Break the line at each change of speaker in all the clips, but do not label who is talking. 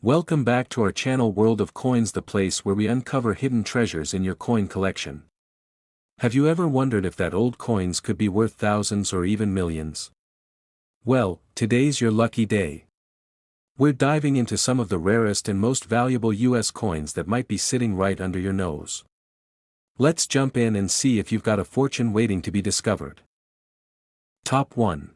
Welcome back to our channel World of Coins, the place where we uncover hidden treasures in your coin collection. Have you ever wondered if that old coins could be worth thousands or even millions? Well, today's your lucky day. We're diving into some of the rarest and most valuable US coins that might be sitting right under your nose. Let's jump in and see if you've got a fortune waiting to be discovered. Top 1.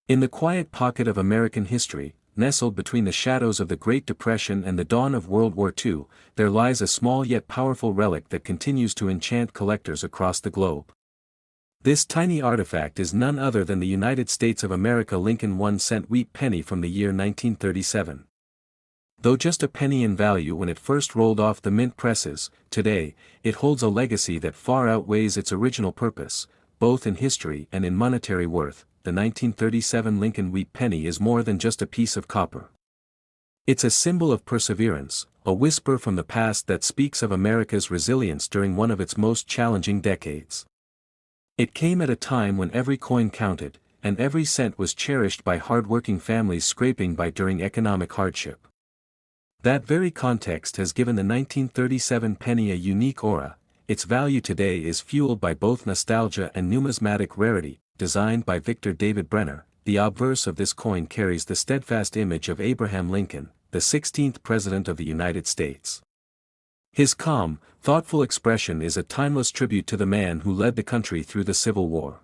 In the quiet pocket of American history, nestled between the shadows of the Great Depression and the dawn of World War II, there lies a small yet powerful relic that continues to enchant collectors across the globe. This tiny artifact is none other than the United States of America Lincoln 1-cent wheat penny from the year 1937. Though just a penny in value when it first rolled off the mint presses, today, it holds a legacy that far outweighs its original purpose, both in history and in monetary worth. The 1937 Lincoln wheat penny is more than just a piece of copper. It's a symbol of perseverance, a whisper from the past that speaks of America's resilience during one of its most challenging decades. It came at a time when every coin counted, and every cent was cherished by hard-working families scraping by during economic hardship. That very context has given the 1937 penny a unique aura. Its value today is fueled by both nostalgia and numismatic rarity. Designed by Victor David Brenner, the obverse of this coin carries the steadfast image of Abraham Lincoln, the 16th President of the United States. His calm, thoughtful expression is a timeless tribute to the man who led the country through the Civil War.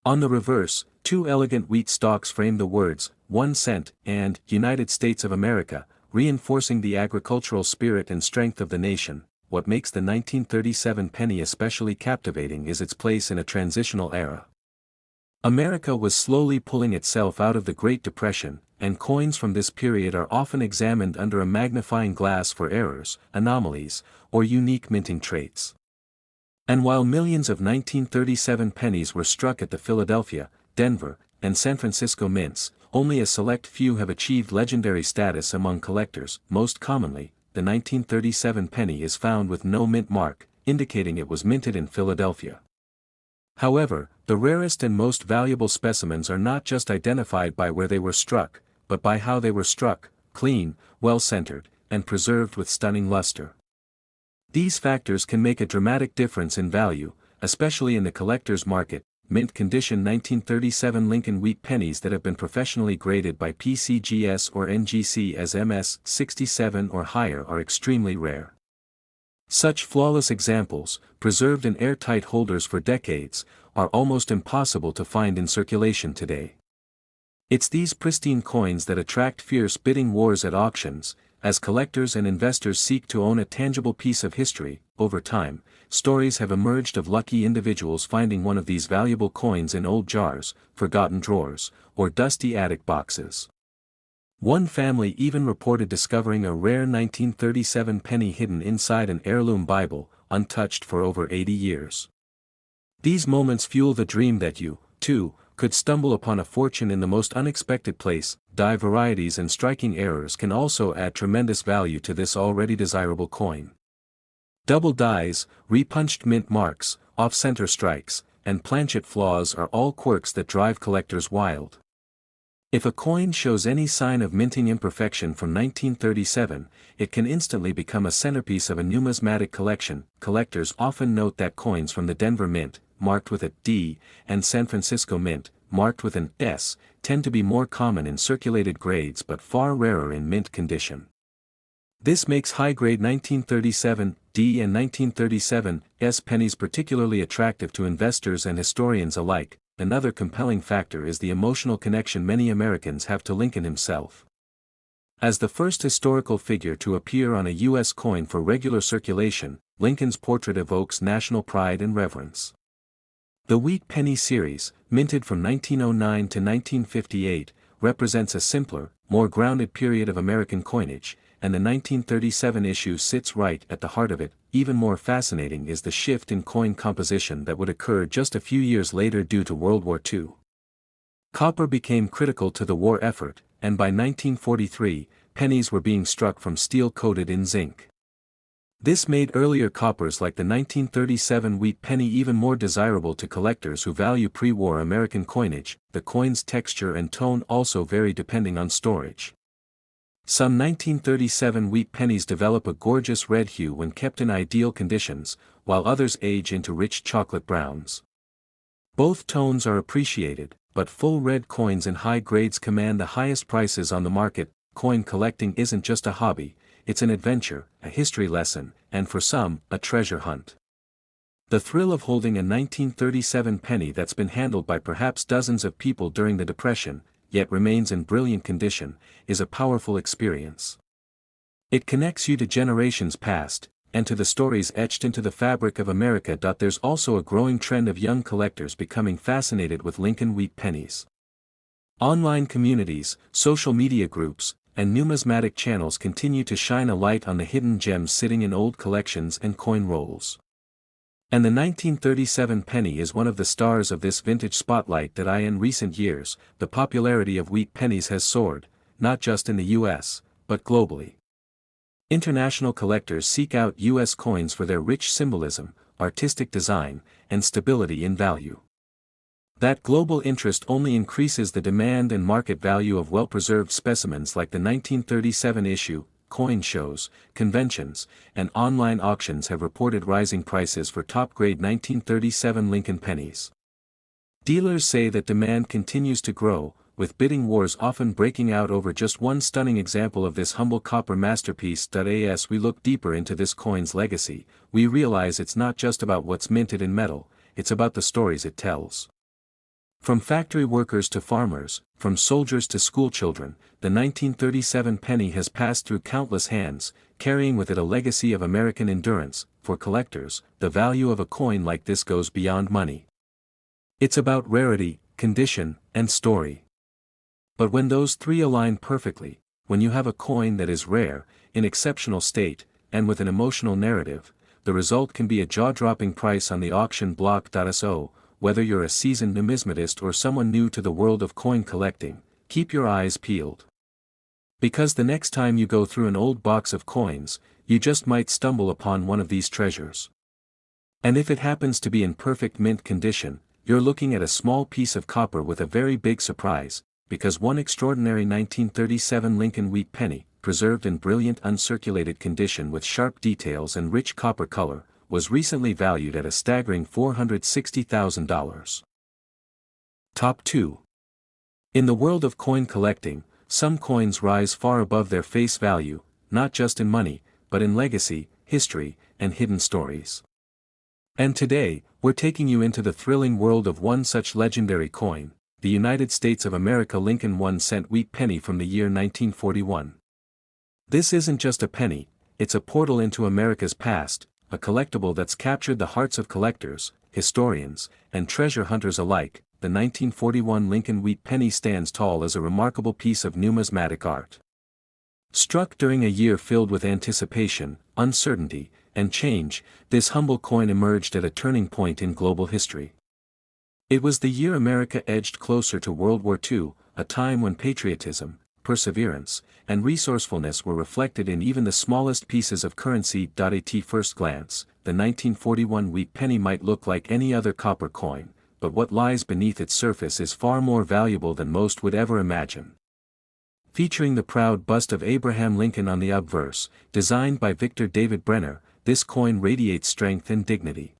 On the reverse, two elegant wheat stalks frame the words, 1 cent, and United States of America, reinforcing the agricultural spirit and strength of the nation. What makes the 1937 penny especially captivating is its place in a transitional era. America was slowly pulling itself out of the Great Depression, and coins from this period are often examined under a magnifying glass for errors, anomalies, or unique minting traits. And while millions of 1937 pennies were struck at the Philadelphia, Denver, and San Francisco mints, only a select few have achieved legendary status among collectors. Most commonly, the 1937 penny is found with no mint mark, indicating it was minted in Philadelphia. However, the rarest and most valuable specimens are not just identified by where they were struck, but by how they were struck: clean, well-centered, and preserved with stunning luster. These factors can make a dramatic difference in value, especially in the collector's market. Mint condition 1937 Lincoln wheat pennies that have been professionally graded by PCGS or NGC as MS 67 or higher are extremely rare. Such flawless examples, preserved in airtight holders for decades, are almost impossible to find in circulation today. It's these pristine coins that attract fierce bidding wars at auctions, as collectors and investors seek to own a tangible piece of history. Over time, stories have emerged of lucky individuals finding one of these valuable coins in old jars, forgotten drawers, or dusty attic boxes. One family even reported discovering a rare 1937 penny hidden inside an heirloom Bible, untouched for over 80 years. These moments fuel the dream that you, too, could stumble upon a fortune in the most unexpected place. Die varieties and striking errors can also add tremendous value to this already desirable coin. Double dies, repunched mint marks, off-center strikes, and planchet flaws are all quirks that drive collectors wild. If a coin shows any sign of minting imperfection from 1937, it can instantly become a centerpiece of a numismatic collection. Collectors often note that coins from the Denver Mint, marked with a D, and San Francisco Mint, marked with an S, tend to be more common in circulated grades but far rarer in mint condition. This makes high-grade 1937 D and 1937 S pennies particularly attractive to investors and historians alike. Another compelling factor is the emotional connection many Americans have to Lincoln himself. As the first historical figure to appear on a U.S. coin for regular circulation, Lincoln's portrait evokes national pride and reverence. The Wheat Penny series, minted from 1909 to 1958, represents a simpler, more grounded period of American coinage, and the 1937 issue sits right at the heart of it. Even more fascinating is the shift in coin composition that would occur just a few years later due to World War II. Copper became critical to the war effort, and by 1943, pennies were being struck from steel coated in zinc. This made earlier coppers like the 1937 wheat penny even more desirable to collectors who value pre-war American coinage. The coin's texture and tone also vary depending on storage. Some 1937 wheat pennies develop a gorgeous red hue when kept in ideal conditions, while others age into rich chocolate browns. Both tones are appreciated, but full red coins in high grades command the highest prices on the market. Coin collecting isn't just a hobby, it's an adventure, a history lesson, and for some, a treasure hunt. The thrill of holding a 1937 penny that's been handled by perhaps dozens of people during the Depression, yet remains in brilliant condition, is a powerful experience. It connects you to generations past, and to the stories etched into the fabric of America. There's also a growing trend of young collectors becoming fascinated with Lincoln wheat pennies. Online communities, social media groups, and numismatic channels continue to shine a light on the hidden gems sitting in old collections and coin rolls. And the 1937 penny is one of the stars of this vintage spotlight. In recent years, the popularity of wheat pennies has soared, not just in the US, but globally. International collectors seek out US coins for their rich symbolism, artistic design, and stability in value. That global interest only increases the demand and market value of well-preserved specimens like the 1937 issue. Coin shows, conventions, and online auctions have reported rising prices for top-grade 1937 Lincoln pennies. Dealers say that demand continues to grow, with bidding wars often breaking out over just one stunning example of this humble copper masterpiece. As we look deeper into this coin's legacy, we realize it's not just about what's minted in metal, it's about the stories it tells. From factory workers to farmers, from soldiers to schoolchildren, the 1937 penny has passed through countless hands, carrying with it a legacy of American endurance. For collectors, the value of a coin like this goes beyond money. It's about rarity, condition, and story. But when those three align perfectly, when you have a coin that is rare, in exceptional state, and with an emotional narrative, the result can be a jaw-dropping price on the auction block. So, whether you're a seasoned numismatist or someone new to the world of coin collecting, keep your eyes peeled. Because the next time you go through an old box of coins, you just might stumble upon one of these treasures. And if it happens to be in perfect mint condition, you're looking at a small piece of copper with a very big surprise, because one extraordinary 1937 Lincoln wheat penny, preserved in brilliant uncirculated condition with sharp details and rich copper color, was recently valued at a staggering $460,000. Top 2. In the world of coin collecting, some coins rise far above their face value, not just in money, but in legacy, history, and hidden stories. And today, we're taking you into the thrilling world of one such legendary coin, the United States of America Lincoln 1-cent wheat penny from the year 1941. This isn't just a penny, it's a portal into America's past, a collectible that's captured the hearts of collectors, historians, and treasure hunters alike. The 1941 Lincoln wheat penny stands tall as a remarkable piece of numismatic art. Struck during a year filled with anticipation, uncertainty, and change, this humble coin emerged at a turning point in global history. It was the year America edged closer to World War II, a time when patriotism, perseverance, and resourcefulness were reflected in even the smallest pieces of currency. At first glance, the 1941 wheat penny might look like any other copper coin, but what lies beneath its surface is far more valuable than most would ever imagine. Featuring the proud bust of Abraham Lincoln on the obverse, designed by Victor David Brenner, this coin radiates strength and dignity.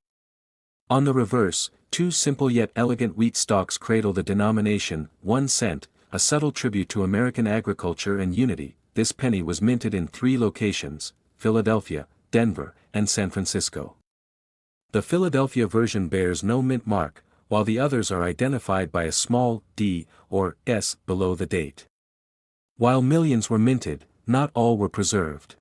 On the reverse, two simple yet elegant wheat stalks cradle the denomination, 1 cent, a subtle tribute to American agriculture and unity. This penny was minted in 3 locations, Philadelphia, Denver, and San Francisco. The Philadelphia version bears no mint mark, while the others are identified by a small D or S below the date. While millions were minted, not all were preserved.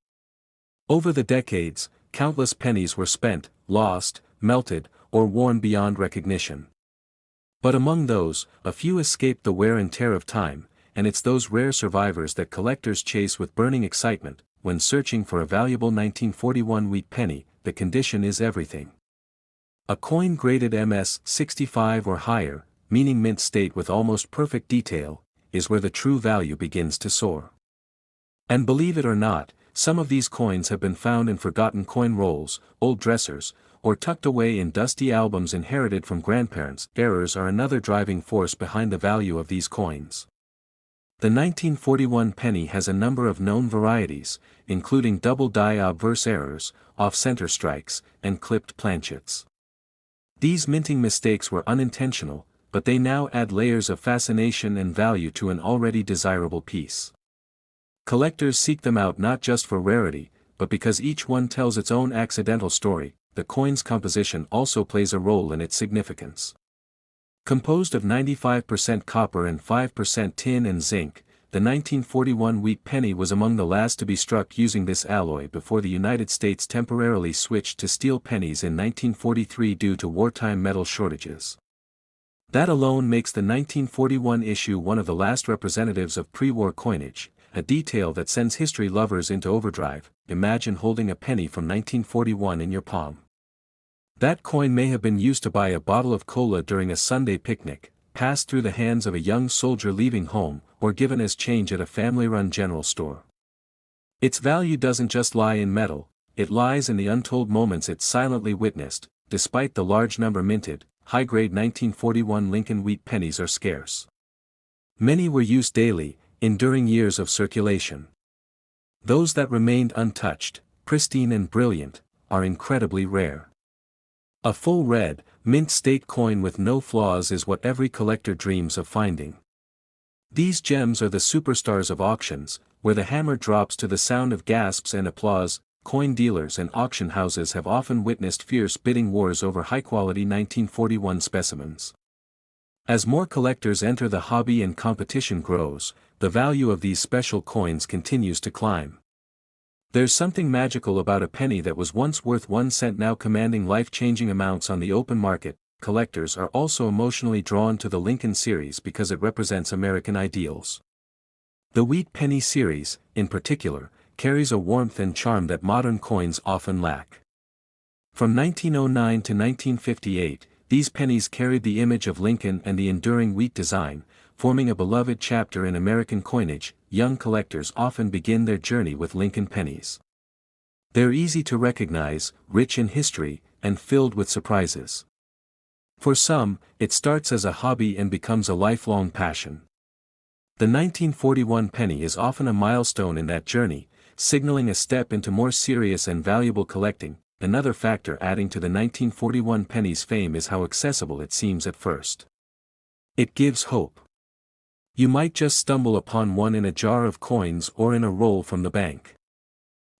Over the decades, countless pennies were spent, lost, melted, or worn beyond recognition. But among those, a few escaped the wear and tear of time, and it's those rare survivors that collectors chase with burning excitement. When searching for a valuable 1941 wheat penny, the condition is everything. A coin graded MS 65 or higher, meaning mint state with almost perfect detail, is where the true value begins to soar. And believe it or not, some of these coins have been found in forgotten coin rolls, old dressers, or tucked away in dusty albums inherited from grandparents. Errors are another driving force behind the value of these coins. The 1941 penny has a number of known varieties, including double die obverse errors, off-center strikes, and clipped planchets. These minting mistakes were unintentional, but they now add layers of fascination and value to an already desirable piece. Collectors seek them out not just for rarity, but because each one tells its own accidental story. The coin's composition also plays a role in its significance. Composed of 95% copper and 5% tin and zinc, the 1941 wheat penny was among the last to be struck using this alloy before the United States temporarily switched to steel pennies in 1943 due to wartime metal shortages. That alone makes the 1941 issue one of the last representatives of pre-war coinage, a detail that sends history lovers into overdrive. Imagine holding a penny from 1941 in your palm. That coin may have been used to buy a bottle of cola during a Sunday picnic, passed through the hands of a young soldier leaving home, or given as change at a family-run general store. Its value doesn't just lie in metal, it lies in the untold moments it silently witnessed. Despite the large number minted, high-grade 1941 Lincoln wheat pennies are scarce. Many were used daily, enduring years of circulation. Those that remained untouched, pristine and brilliant, are incredibly rare. A full red, mint state coin with no flaws is what every collector dreams of finding. These gems are the superstars of auctions, where the hammer drops to the sound of gasps and applause. Coin dealers and auction houses have often witnessed fierce bidding wars over high-quality 1941 specimens. As more collectors enter the hobby and competition grows, the value of these special coins continues to climb. There's something magical about a penny that was once worth 1 cent now commanding life-changing amounts on the open market. Collectors are also emotionally drawn to the Lincoln series because it represents American ideals. The Wheat Penny series, in particular, carries a warmth and charm that modern coins often lack. From 1909 to 1958, these pennies carried the image of Lincoln and the enduring wheat design, forming a beloved chapter in American coinage. Young collectors often begin their journey with Lincoln pennies. They're easy to recognize, rich in history, and filled with surprises. For some, it starts as a hobby and becomes a lifelong passion. The 1941 penny is often a milestone in that journey, signaling a step into more serious and valuable collecting. Another factor adding to the 1941 penny's fame is how accessible it seems at first. It gives hope. You might just stumble upon one in a jar of coins or in a roll from the bank.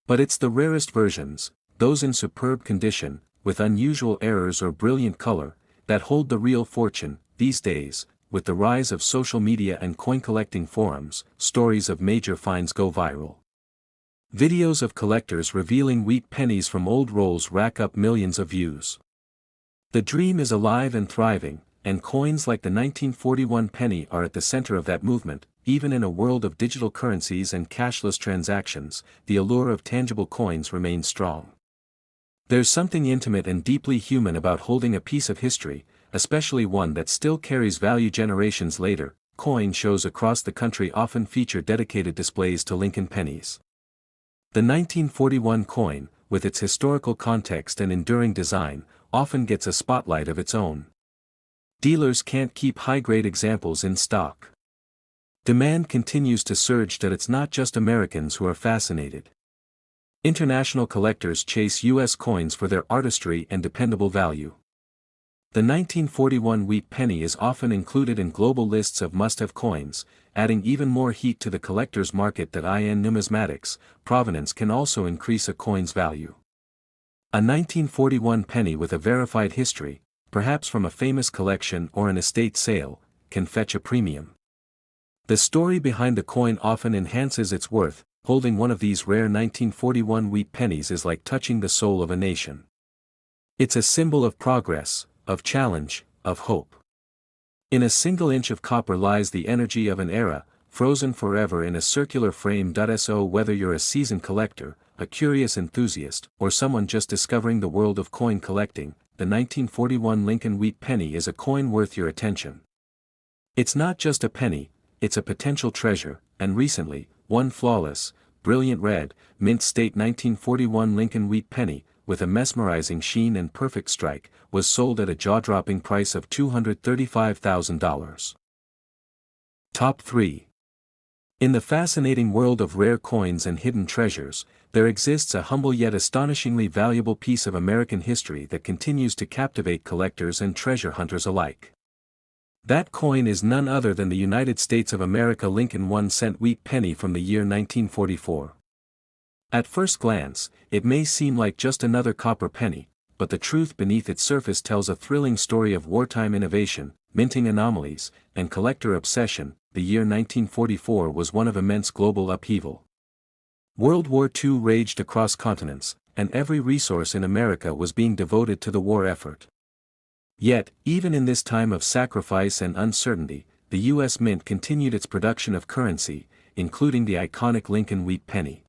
But it's the rarest versions, those in superb condition, with unusual errors or brilliant color, that hold the real fortune. These days, with the rise of social media and coin collecting forums, stories of major finds go viral. Videos of collectors revealing wheat pennies from old rolls rack up millions of views. The dream is alive and thriving, and coins like the 1941 penny are at the center of that movement. Even in a world of digital currencies and cashless transactions, the allure of tangible coins remains strong. There's something intimate and deeply human about holding a piece of history, especially one that still carries value generations later. Coin shows across the country often feature dedicated displays to Lincoln pennies. The 1941 coin, with its historical context and enduring design, often gets a spotlight of its own. Dealers can't keep high-grade examples in stock. Demand continues to surge, that it's not just Americans who are fascinated. International collectors chase U.S. coins for their artistry and dependable value. The 1941 wheat penny is often included in global lists of must-have coins, adding even more heat to the collector's market. That in numismatics, provenance can also increase a coin's value. A 1941 penny with a verified history, perhaps from a famous collection or an estate sale, can fetch a premium. The story behind the coin often enhances its worth. Holding one of these rare 1941 wheat pennies is like touching the soul of a nation. It's a symbol of progress, of challenge, of hope. In a single inch of copper lies the energy of an era, frozen forever in a circular frame. So whether you're a seasoned collector, a curious enthusiast, or someone just discovering the world of coin collecting, the 1941 Lincoln wheat penny is a coin worth your attention. It's not just a penny, it's a potential treasure, and recently, one flawless, brilliant red, mint state 1941 Lincoln wheat penny, with a mesmerizing sheen and perfect strike, was sold at a jaw-dropping price of $235,000. Top 3. In the fascinating world of rare coins and hidden treasures, there exists a humble yet astonishingly valuable piece of American history that continues to captivate collectors and treasure hunters alike. That coin is none other than the United States of America Lincoln 1-cent wheat penny from the year 1944. At first glance, it may seem like just another copper penny, but the truth beneath its surface tells a thrilling story of wartime innovation, minting anomalies, and collector obsession. The year 1944 was one of immense global upheaval. World War II raged across continents, and every resource in America was being devoted to the war effort. Yet, even in this time of sacrifice and uncertainty, the U.S. Mint continued its production of currency, including the iconic Lincoln wheat penny.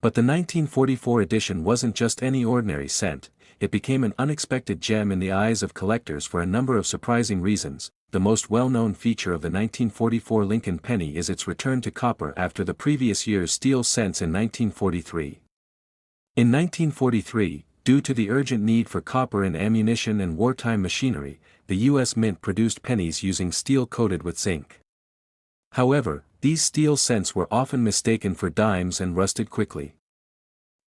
But the 1944 edition wasn't just any ordinary cent, it became an unexpected gem in the eyes of collectors for a number of surprising reasons. The most well-known feature of the 1944 Lincoln penny is its return to copper after the previous year's steel cents in 1943. In 1943, due to the urgent need for copper in ammunition and wartime machinery, the U.S. Mint produced pennies using steel coated with zinc. However, these steel cents were often mistaken for dimes and rusted quickly.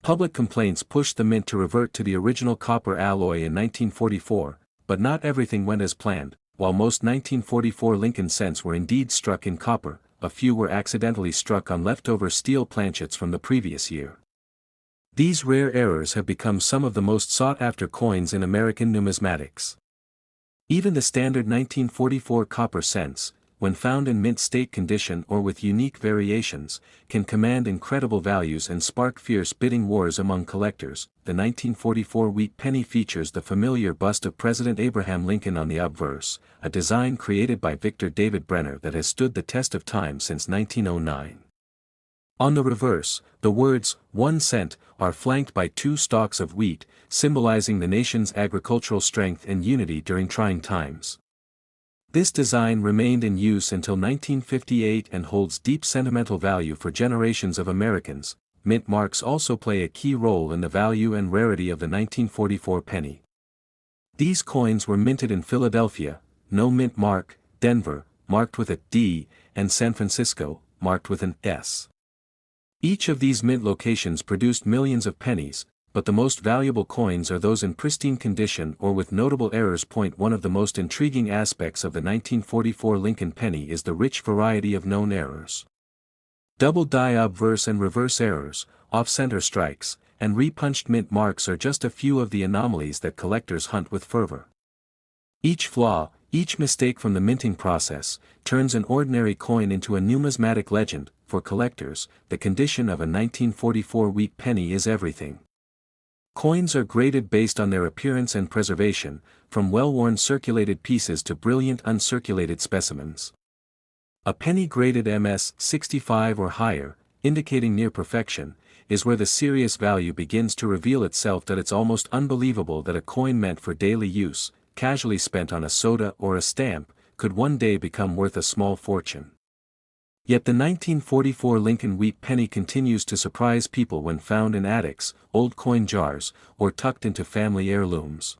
Public complaints pushed the mint to revert to the original copper alloy in 1944, but not everything went as planned. While most 1944 Lincoln cents were indeed struck in copper, a few were accidentally struck on leftover steel planchets from the previous year. These rare errors have become some of the most sought-after coins in American numismatics. Even the standard 1944 copper cents, when found in mint state condition or with unique variations, can command incredible values and spark fierce bidding wars among collectors. The 1944 wheat penny features the familiar bust of President Abraham Lincoln on the obverse, a design created by Victor David Brenner that has stood the test of time since 1909. On the reverse, the words, 1 cent, are flanked by two stalks of wheat, symbolizing the nation's agricultural strength and unity during trying times. This design remained in use until 1958 and holds deep sentimental value for generations of Americans. Mint marks also play a key role in the value and rarity of the 1944 penny. These coins were minted in Philadelphia, no mint mark, Denver, marked with a D, and San Francisco, marked with an S. Each of these mint locations produced millions of pennies, but the most valuable coins are those in pristine condition or with notable errors. One of the most intriguing aspects of the 1944 Lincoln penny is the rich variety of known errors. Double die obverse and reverse errors, off-center strikes, and repunched mint marks are just a few of the anomalies that collectors hunt with fervor. Each flaw, each mistake from the minting process, turns an ordinary coin into a numismatic legend. For collectors, the condition of a 1944 wheat penny is everything. Coins are graded based on their appearance and preservation, from well-worn circulated pieces to brilliant uncirculated specimens. A penny graded MS 65 or higher, indicating near perfection, is where the serious value begins to reveal itself. That it's almost unbelievable that a coin meant for daily use, casually spent on a soda or a stamp, could one day become worth a small fortune. Yet the 1944 Lincoln wheat penny continues to surprise people when found in attics, old coin jars, or tucked into family heirlooms.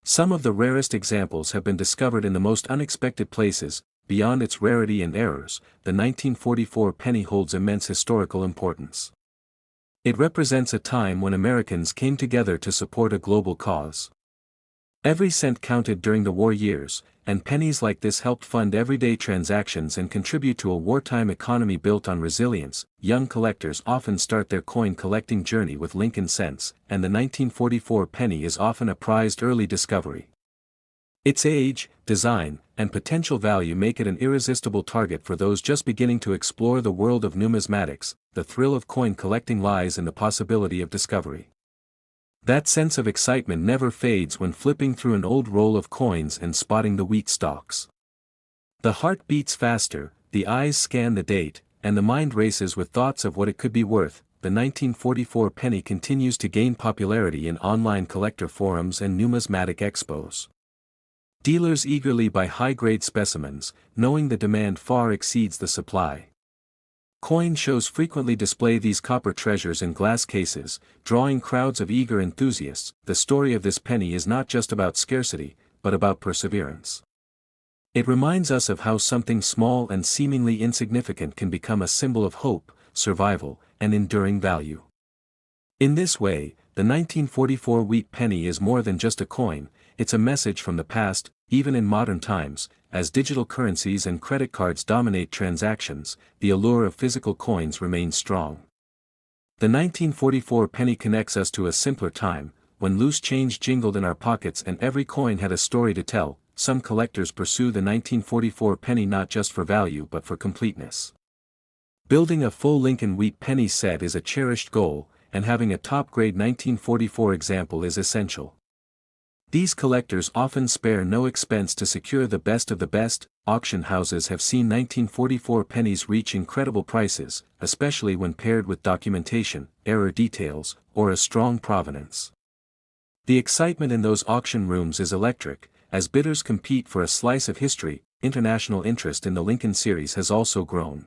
Some of the rarest examples have been discovered in the most unexpected places. Beyond its rarity and errors, the 1944 penny holds immense historical importance. It represents a time when Americans came together to support a global cause. Every cent counted during the war years, and pennies like this helped fund everyday transactions and contribute to a wartime economy built on resilience. Young collectors often start their coin collecting journey with Lincoln cents, and the 1944 penny is often a prized early discovery. Its age, design, and potential value make it an irresistible target for those just beginning to explore the world of numismatics. The thrill of coin collecting lies in the possibility of discovery. That sense of excitement never fades when flipping through an old roll of coins and spotting the wheat stalks. The heart beats faster, the eyes scan the date, and the mind races with thoughts of what it could be worth. The 1944 penny continues to gain popularity in online collector forums and numismatic expos. Dealers eagerly buy high-grade specimens, knowing the demand far exceeds the supply. Coin shows frequently display these copper treasures in glass cases, drawing crowds of eager enthusiasts. The story of this penny is not just about scarcity, but about perseverance. It reminds us of how something small and seemingly insignificant can become a symbol of hope, survival, and enduring value. In this way, the 1944 wheat penny is more than just a coin, it's a message from the past. Even in modern times, as digital currencies and credit cards dominate transactions, the allure of physical coins remains strong. The 1944 penny connects us to a simpler time, when loose change jingled in our pockets and every coin had a story to tell. Some collectors pursue the 1944 penny not just for value but for completeness. Building a full Lincoln wheat penny set is a cherished goal, and having a top-grade 1944 example is essential. These collectors often spare no expense to secure the best of the best. Auction houses have seen 1944 pennies reach incredible prices, especially when paired with documentation, error details, or a strong provenance. The excitement in those auction rooms is electric, as bidders compete for a slice of history. International interest in the Lincoln series has also grown.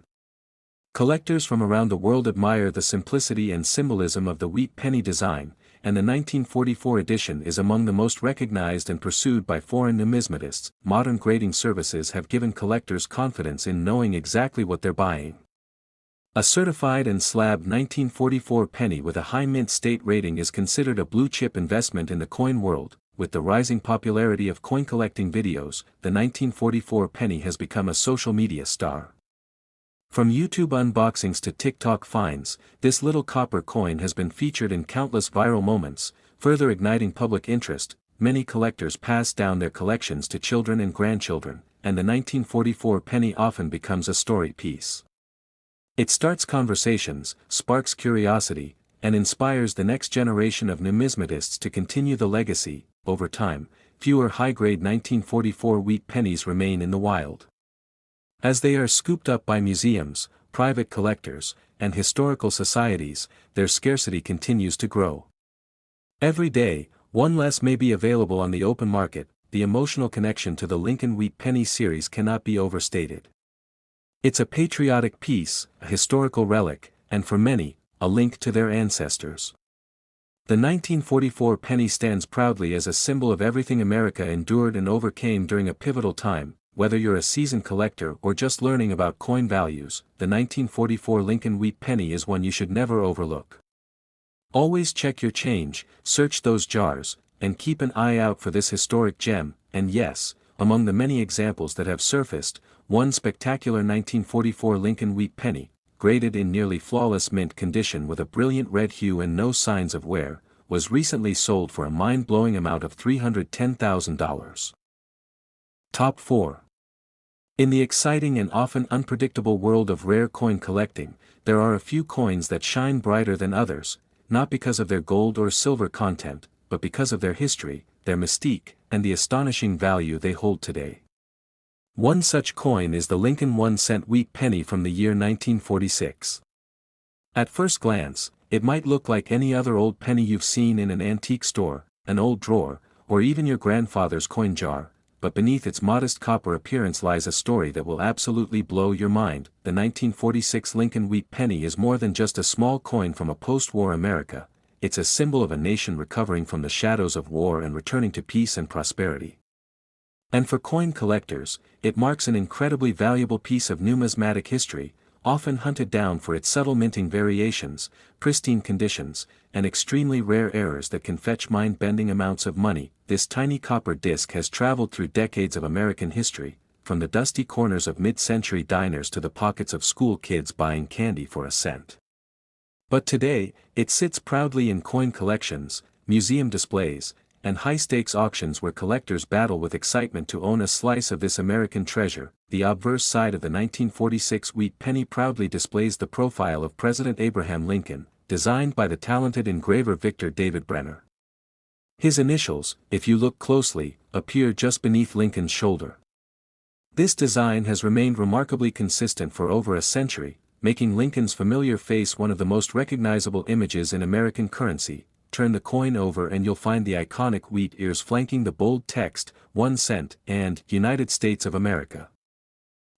Collectors from around the world admire the simplicity and symbolism of the wheat penny design, and the 1944 edition is among the most recognized and pursued by foreign numismatists. Modern grading services have given collectors confidence in knowing exactly what they're buying. A certified and slabbed 1944 penny with a high mint state rating is considered a blue-chip investment in the coin world. With the rising popularity of coin collecting videos, the 1944 penny has become a social media star. From YouTube unboxings to TikTok finds, this little copper coin has been featured in countless viral moments, further igniting public interest. Many collectors pass down their collections to children and grandchildren, and the 1944 penny often becomes a story piece. It starts conversations, sparks curiosity, and inspires the next generation of numismatists to continue the legacy. Over time, fewer high-grade 1944 wheat pennies remain in the wild. As they are scooped up by museums, private collectors, and historical societies, their scarcity continues to grow. Every day, one less may be available on the open market. The emotional connection to the Lincoln wheat penny series cannot be overstated. It's a patriotic piece, a historical relic, and for many, a link to their ancestors. The 1944 penny stands proudly as a symbol of everything America endured and overcame during a pivotal time. Whether you're a seasoned collector or just learning about coin values, the 1944 Lincoln wheat penny is one you should never overlook. Always check your change, search those jars, and keep an eye out for this historic gem. And yes, among the many examples that have surfaced, one spectacular 1944 Lincoln wheat penny, graded in nearly flawless mint condition with a brilliant red hue and no signs of wear, was recently sold for a mind-blowing amount of $310,000. Top 4. In the exciting and often unpredictable world of rare coin collecting, there are a few coins that shine brighter than others, not because of their gold or silver content, but because of their history, their mystique, and the astonishing value they hold today. One such coin is the Lincoln 1-cent wheat penny from the year 1946. At first glance, it might look like any other old penny you've seen in an antique store, an old drawer, or even your grandfather's coin jar. But beneath its modest copper appearance lies a story that will absolutely blow your mind. The 1946 Lincoln wheat penny is more than just a small coin from a post-war America. It's a symbol of a nation recovering from the shadows of war and returning to peace and prosperity. And for coin collectors, it marks an incredibly valuable piece of numismatic history, often hunted down for its subtle minting variations, pristine conditions, and extremely rare errors that can fetch mind-bending amounts of money. This tiny copper disc has traveled through decades of American history, from the dusty corners of mid-century diners to the pockets of school kids buying candy for a cent. But today, it sits proudly in coin collections, museum displays, and high-stakes auctions where collectors battle with excitement to own a slice of this American treasure. The obverse side of the 1946 wheat penny proudly displays the profile of President Abraham Lincoln, designed by the talented engraver Victor David Brenner. His initials, if you look closely, appear just beneath Lincoln's shoulder. This design has remained remarkably consistent for over a century, making Lincoln's familiar face one of the most recognizable images in American currency. Turn the coin over and you'll find the iconic wheat ears flanking the bold text, 1 cent, and United States of America.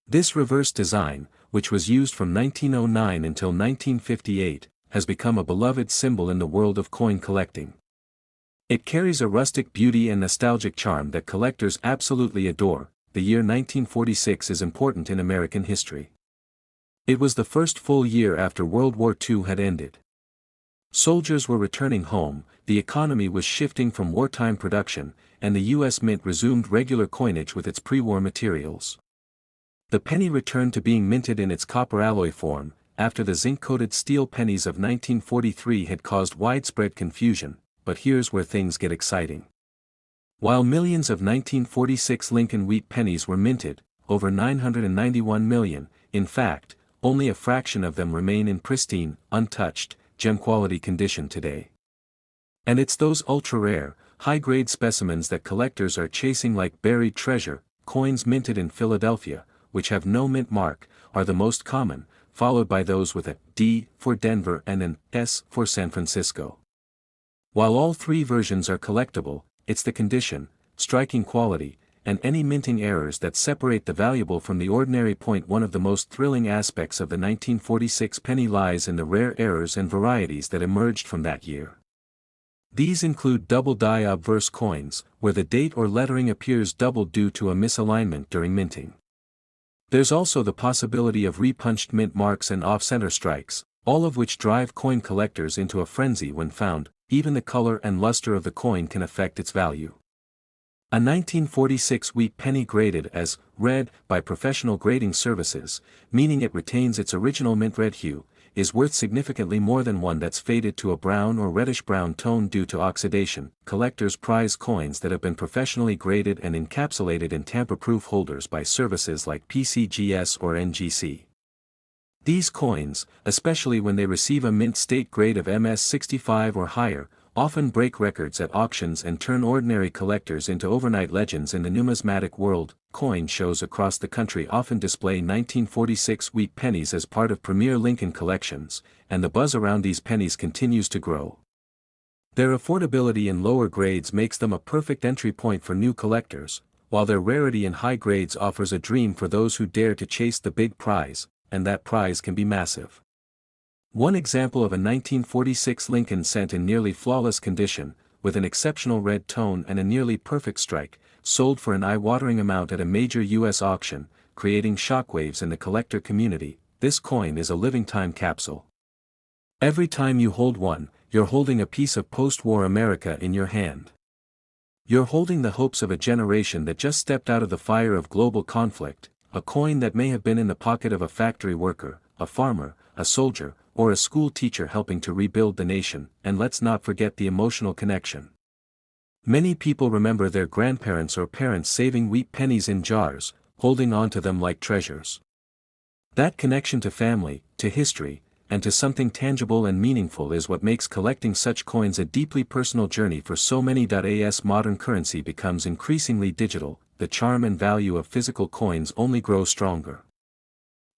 This reverse design, which was used from 1909 until 1958, has become a beloved symbol in the world of coin collecting. It carries a rustic beauty and nostalgic charm that collectors absolutely adore. the year 1946 is important in American history. It was the first full year after World War II had ended. Soldiers were returning home, the economy was shifting from wartime production, and the U.S. Mint resumed regular coinage with its pre-war materials. The penny returned to being minted in its copper alloy form, after the zinc-coated steel pennies of 1943 had caused widespread confusion, but here's where things get exciting. While millions of 1946 Lincoln wheat pennies were minted, over 991 million, in fact, only a fraction of them remain in pristine, untouched, gem-quality condition today. And it's those ultra-rare, high-grade specimens that collectors are chasing like buried treasure. Coins minted in Philadelphia, which have no mint mark, are the most common, followed by those with a D for Denver and an S for San Francisco. While all three versions are collectible, it's the condition, striking quality, and any minting errors that separate the valuable from the ordinary. One of the most thrilling aspects of the 1946 penny lies in the rare errors and varieties that emerged from that year. These include double die obverse coins, where the date or lettering appears doubled due to a misalignment during minting. There's also the possibility of repunched mint marks and off-center strikes, all of which drive coin collectors into a frenzy when found. Even the color and luster of the coin can affect its value. A 1946 wheat penny graded as red by professional grading services, meaning it retains its original mint red hue, is worth significantly more than one that's faded to a brown or reddish-brown tone due to oxidation. Collectors prize coins that have been professionally graded and encapsulated in tamper-proof holders by services like PCGS or NGC. These coins, especially when they receive a mint state grade of MS65 or higher, often break records at auctions and turn ordinary collectors into overnight legends in the numismatic world. Coin shows across the country often display 1946 wheat pennies as part of premier Lincoln collections, and the buzz around these pennies continues to grow. Their affordability in lower grades makes them a perfect entry point for new collectors, while their rarity in high grades offers a dream for those who dare to chase the big prize, and that prize can be massive. One example of a 1946 Lincoln cent in nearly flawless condition, with an exceptional red tone and a nearly perfect strike, sold for an eye-watering amount at a major U.S. auction, creating shockwaves in the collector community. This coin is a living time capsule. Every time you hold one, you're holding a piece of post-war America in your hand. You're holding the hopes of a generation that just stepped out of the fire of global conflict, a coin that may have been in the pocket of a factory worker, a farmer, a soldier, or a school teacher helping to rebuild the nation. And let's not forget the emotional connection. Many people remember their grandparents or parents saving wheat pennies in jars, holding on to them like treasures. That connection to family, to history, and to something tangible and meaningful is what makes collecting such coins a deeply personal journey for so many. As modern currency becomes increasingly digital, the charm and value of physical coins only grow stronger.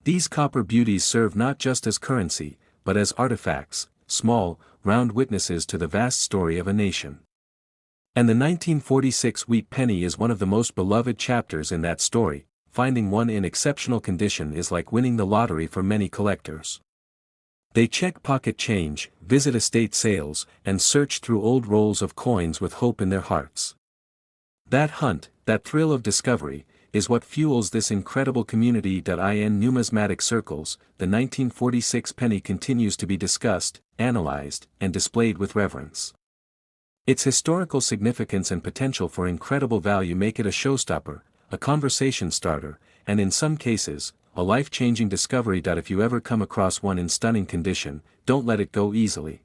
These copper beauties serve not just as currency, but as artifacts, small, round witnesses to the vast story of a nation. And the 1946 wheat penny is one of the most beloved chapters in that story. Finding one in exceptional condition is like winning the lottery for many collectors. They check pocket change, visit estate sales, and search through old rolls of coins with hope in their hearts. That hunt, that thrill of discovery, is what fuels this incredible community. In numismatic circles, the 1946 penny continues to be discussed, analyzed, and displayed with reverence. Its historical significance and potential for incredible value make it a showstopper, a conversation starter, and in some cases, a life-changing discovery. If you ever come across one in stunning condition, don't let it go easily.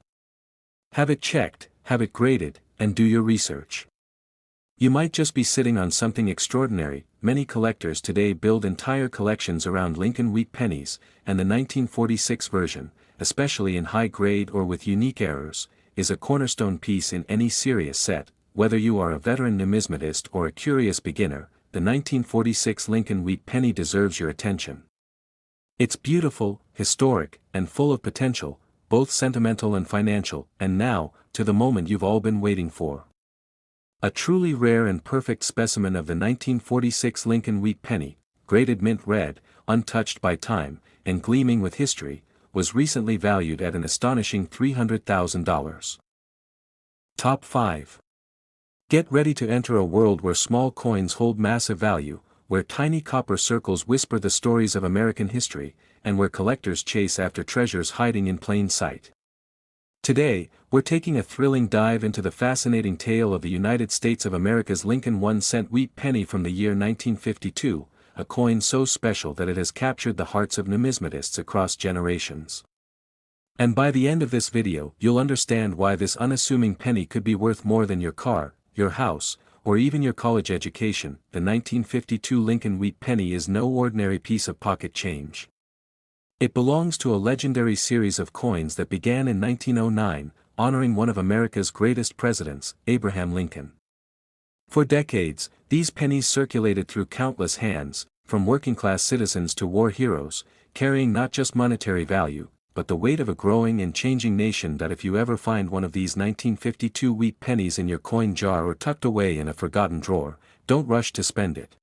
Have it checked, have it graded, and do your research. You might just be sitting on something extraordinary. Many collectors today build entire collections around Lincoln wheat pennies, and the 1946 version, especially in high grade or with unique errors, is a cornerstone piece in any serious set. Whether you are a veteran numismatist or a curious beginner, the 1946 Lincoln wheat penny deserves your attention. It's beautiful, historic, and full of potential, both sentimental and financial. And now, to the moment you've all been waiting for. A truly rare and perfect specimen of the 1946 Lincoln wheat penny, graded mint red, untouched by time, and gleaming with history, was recently valued at an astonishing $300,000. Top 5. Get ready to enter a world where small coins hold massive value. where tiny copper circles whisper the stories of American history, and where collectors chase after treasures hiding in plain sight. Today, we're taking a thrilling dive into the fascinating tale of the United States of America's Lincoln 1-cent wheat penny from the year 1952, a coin so special that it has captured the hearts of numismatists across generations. And by the end of this video, you'll understand why this unassuming penny could be worth more than your car, your house, or even your college education. The 1952 Lincoln wheat penny is no ordinary piece of pocket change. It belongs to a legendary series of coins that began in 1909, honoring one of America's greatest presidents, Abraham Lincoln. For decades, these pennies circulated through countless hands, from working-class citizens to war heroes, carrying not just monetary value, but the weight of a growing and changing nation. That if you ever find one of these 1952 wheat pennies in your coin jar or tucked away in a forgotten drawer, don't rush to spend it.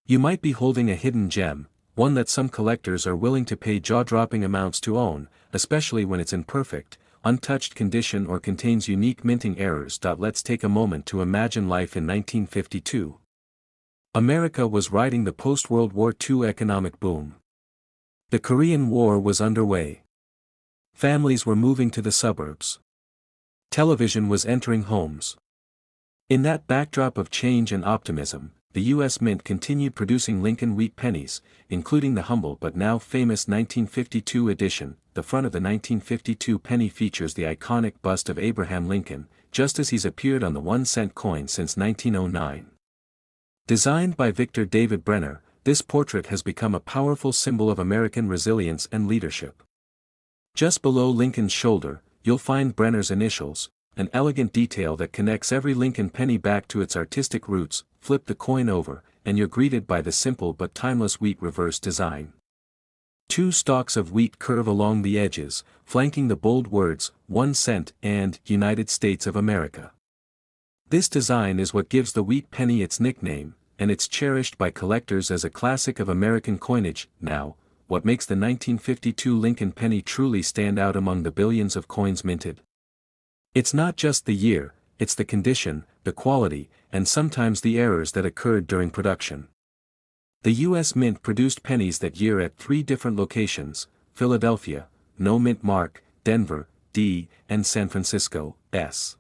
You might be holding a hidden gem, one that some collectors are willing to pay jaw-dropping amounts to own, especially when it's in perfect, untouched condition or contains unique minting errors. Let's take a moment to imagine life in 1952. America was riding the post-World War II economic boom. The Korean War was underway. Families were moving to the suburbs. Television was entering homes. In that backdrop of change and optimism, the U.S. Mint continued producing Lincoln wheat pennies, including the humble but now famous 1952 edition. The front of the 1952 penny features the iconic bust of Abraham Lincoln, just as he's appeared on the 1-cent coin since 1909. Designed by Victor David Brenner, this portrait has become a powerful symbol of American resilience and leadership. Just below Lincoln's shoulder, you'll find Brenner's initials, an elegant detail that connects every Lincoln penny back to its artistic roots. Flip the coin over, and you're greeted by the simple but timeless wheat reverse design. Two stalks of wheat curve along the edges, flanking the bold words, 1 cent and United States of America. This design is what gives the wheat penny its nickname, and it's cherished by collectors as a classic of American coinage. Now, what makes the 1952 Lincoln penny truly stand out among the billions of coins minted? It's not just the year, it's the condition, the quality, and sometimes the errors that occurred during production. The U.S. Mint produced pennies that year at 3 different locations: Philadelphia, no mint mark, Denver, D, and San Francisco, S.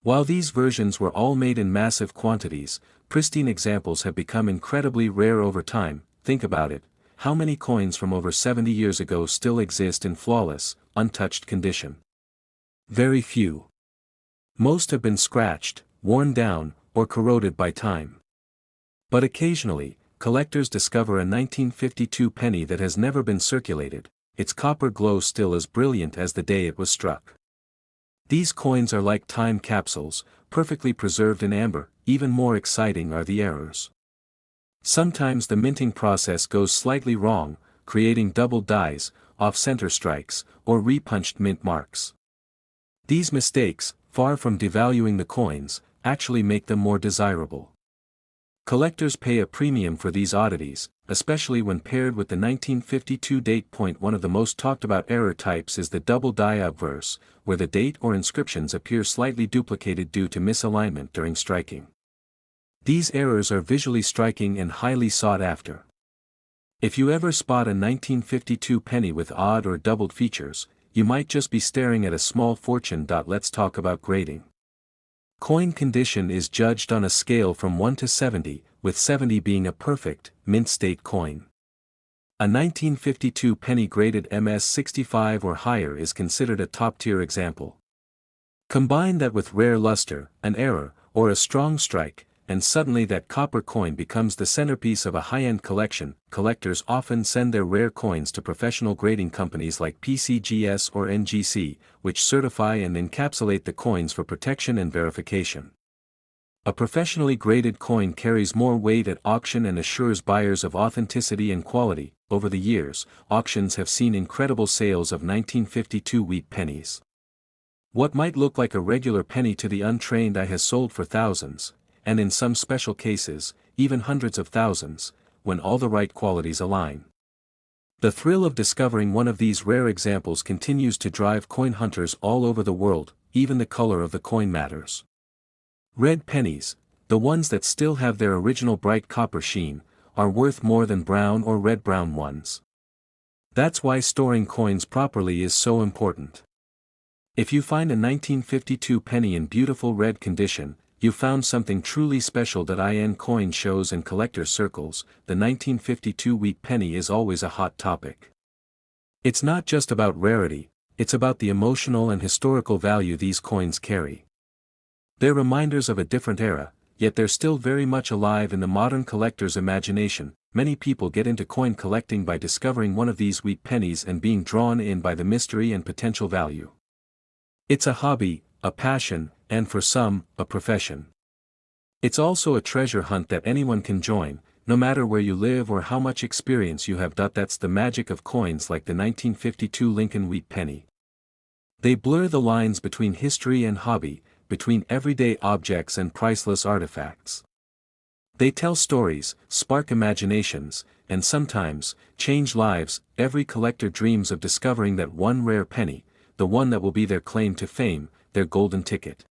While these versions were all made in massive quantities, pristine examples have become incredibly rare over time. Think about it, how many coins from over 70 years ago still exist in flawless, untouched condition? Very few. Most have been scratched, worn down, or corroded by time. But occasionally, collectors discover a 1952 penny that has never been circulated, its copper glow still as brilliant as the day it was struck. These coins are like time capsules, perfectly preserved in amber. Even more exciting are the errors. Sometimes the minting process goes slightly wrong, creating double dies, off-center strikes, or repunched mint marks. These mistakes, far from devaluing the coins, actually make them more desirable. Collectors pay a premium for these oddities, especially when paired with the 1952 date point. One of the most talked about error types is the double die obverse, where the date or inscriptions appear slightly duplicated due to misalignment during striking. These errors are visually striking and highly sought after. If you ever spot a 1952 penny with odd or doubled features, you might just be staring at a small fortune. Let's talk about grading. Coin condition is judged on a scale from 1 to 70, with 70 being a perfect, mint-state coin. A 1952 penny graded MS-65 or higher is considered a top-tier example. Combine that with rare luster, an error, or a strong strike, and suddenly that copper coin becomes the centerpiece of a high-end collection. Collectors often send their rare coins to professional grading companies like PCGS or NGC, which certify and encapsulate the coins for protection and verification. A professionally graded coin carries more weight at auction and assures buyers of authenticity and quality. Over the years, auctions have seen incredible sales of 1952 wheat pennies. What might look like a regular penny to the untrained eye has sold for thousands, and in some special cases, even hundreds of thousands, when all the right qualities align. The thrill of discovering one of these rare examples continues to drive coin hunters all over the world. Even the color of the coin matters. Red pennies, The ones that still have their original bright copper sheen, are worth more than brown or red-brown ones. That's why storing coins properly is so important. If you find a 1952 penny in beautiful red condition, you found something truly special. In coin shows and collector circles, the 1952 wheat penny is always a hot topic. It's not just about rarity, it's about the emotional and historical value these coins carry. They're reminders of a different era, yet they're still very much alive in the modern collector's imagination. Many people get into coin collecting by discovering one of these wheat pennies and being drawn in by the mystery and potential value. It's a hobby, a passion, and for some, a profession. It's also a treasure hunt that anyone can join, no matter where you live or how much experience you have. That's the magic of coins like the 1952 Lincoln wheat penny. They blur the lines between history and hobby, between everyday objects and priceless artifacts. They tell stories, spark imaginations, and sometimes, change lives. Every collector dreams of discovering that one rare penny, the one that will be their claim to fame, their golden ticket.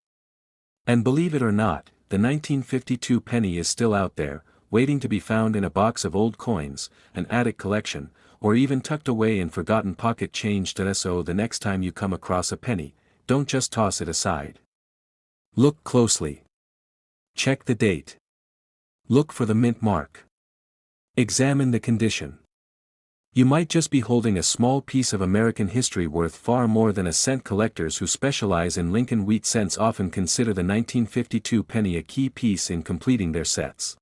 And believe it or not, the 1952 penny is still out there, waiting to be found in a box of old coins, an attic collection, or even tucked away in forgotten pocket change. So the next time you come across a penny, don't just toss it aside. Look closely. Check the date. Look for the mint mark. Examine the condition. You might just be holding a small piece of American history worth far more than a cent. Collectors who specialize in Lincoln wheat cents often consider the 1952 penny a key piece in completing their sets.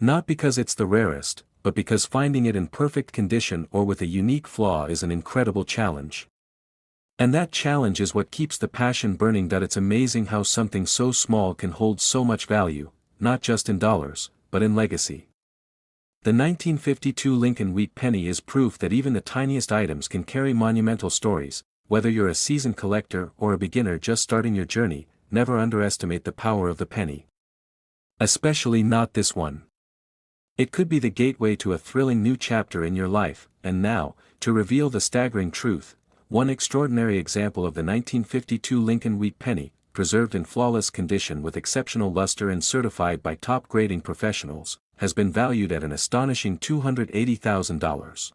Not because it's the rarest, but because finding it in perfect condition or with a unique flaw is an incredible challenge. And that challenge is what keeps the passion burning. It's amazing how something so small can hold so much value, not just in dollars, but in legacy. The 1952 Lincoln wheat penny is proof that even the tiniest items can carry monumental stories. Whether you're a seasoned collector or a beginner just starting your journey, never underestimate the power of the penny. Especially not this one. It could be the gateway to a thrilling new chapter in your life. And now, to reveal the staggering truth, one extraordinary example of the 1952 Lincoln wheat penny, preserved in flawless condition with exceptional luster and certified by top grading professionals, has been valued at an astonishing $280,000.